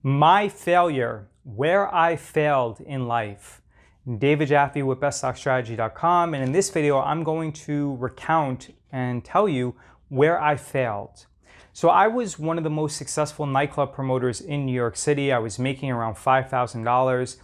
My failure, where I failed in life. David Jaffe with BestStockStrategy.com, and in this video I'm going to recount and tell you where I failed. So I was one of the most successful nightclub promoters in New York City. I was making around $5,000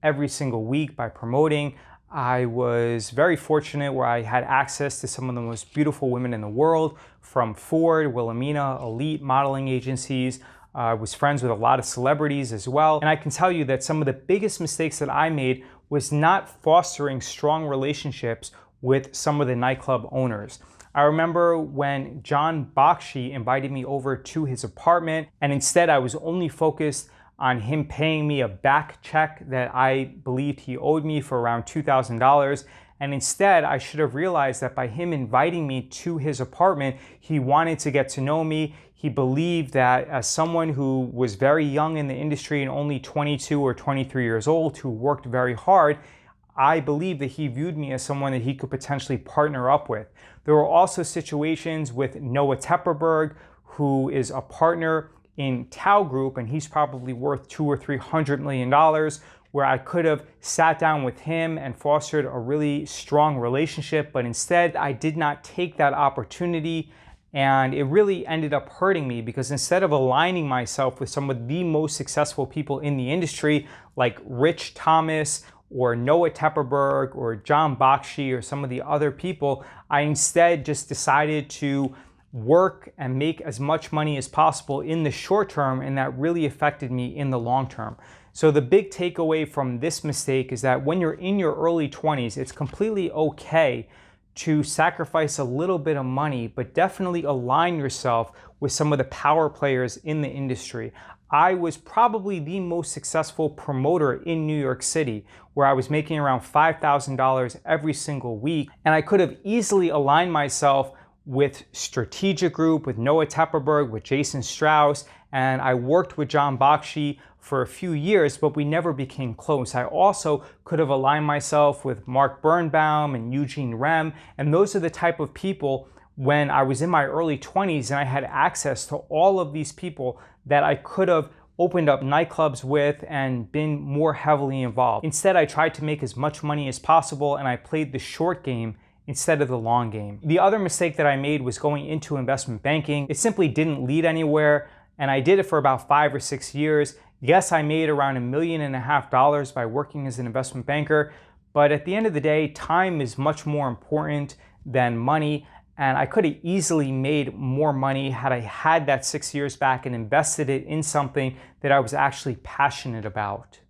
every single week by promoting. I was very fortunate where I had access to some of the most beautiful women in the world, from Ford, Wilhelmina, elite modeling agencies. I was friends with a lot of celebrities as well. And I can tell you that some of the biggest mistakes that I made was not fostering strong relationships with some of the nightclub owners. I remember when John Bakshi invited me over to his apartment, and instead I was only focused on him paying me a back check that I believed he owed me for around $2,000. And instead, I should have realized that by him inviting me to his apartment, he wanted to get to know me. He believed that as someone who was very young in the industry and only 22 or 23 years old, who worked very hard, I believe that he viewed me as someone that he could potentially partner up with. There were also situations with Noah Tepperberg, who is a partner in Tao Group, and he's probably worth $200 or $300 million, where I could have sat down with him and fostered a really strong relationship, but instead I did not take that opportunity, and it really ended up hurting me because instead of aligning myself with some of the most successful people in the industry, like Rich Thomas or Noah Tepperberg or John Bakshi or some of the other people, I instead just decided to work and make as much money as possible in the short term, and that really affected me in the long term. So the big takeaway from this mistake is that when you're in your early 20s, it's completely okay to sacrifice a little bit of money, but definitely align yourself with some of the power players in the industry. I was probably the most successful promoter in New York City, where I was making around $5,000 every single week, and I could have easily aligned myself with Strategic Group, with Noah Tepperberg, with Jason Strauss, and I worked with John Bakshi for a few years, but we never became close. I also could have aligned myself with Mark Birnbaum and Eugene Rem, and those are the type of people when I was in my early 20s and I had access to all of these people that I could have opened up nightclubs with and been more heavily involved. Instead, I tried to make as much money as possible and I played the short game instead of the long game. The other mistake that I made was going into investment banking. It simply didn't lead anywhere, and I did it for about 5 or 6 years. Yes, I made around $1.5 million by working as an investment banker, but at the end of the day, time is much more important than money, and I could have easily made more money had I had that 6 years back and invested it in something that I was actually passionate about.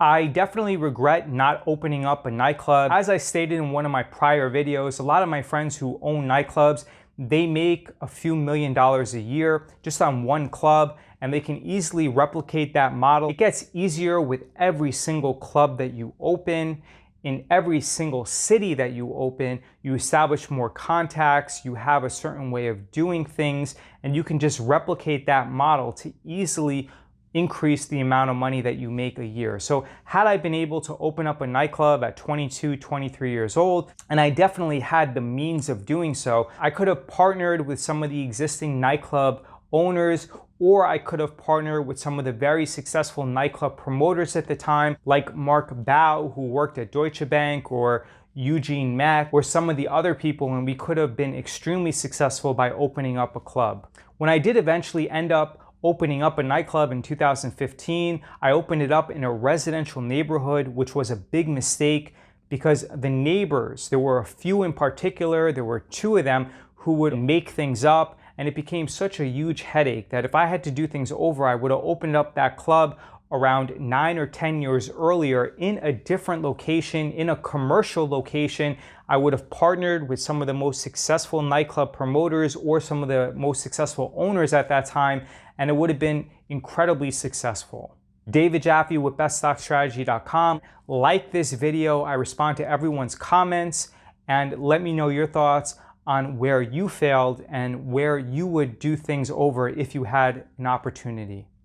I definitely regret not opening up a nightclub. As I stated in one of my prior videos, a lot of my friends who own nightclubs, they make a few $1,000,000 a year just on one club, and they can easily replicate that model. It gets easier with every single club that you open. In every single city that you open, you establish more contacts, you have a certain way of doing things, and you can just replicate that model to easily increase the amount of money that you make a year. So had I been able to open up a nightclub at 22, 23 years old, and I definitely had the means of doing so, I could have partnered with some of the existing nightclub owners, or I could have partnered with some of the very successful nightclub promoters at the time, like Mark Bao, who worked at Deutsche Bank, or Eugene Mack, or some of the other people, and we could have been extremely successful by opening up a club. When I did eventually end up opening up a nightclub in 2015, I opened it up in a residential neighborhood, which was a big mistake because the neighbors, there were a few in particular, there were 2 of them who would make things up, and it became such a huge headache that if I had to do things over, I would have opened up that club around 9 or 10 years earlier in a different location, in a commercial location. I would have partnered with some of the most successful nightclub promoters or some of the most successful owners at that time, and it would have been incredibly successful. David Jaffe with BestStockStrategy.com. Like this video, I respond to everyone's comments, and let me know your thoughts on where you failed and where you would do things over if you had an opportunity.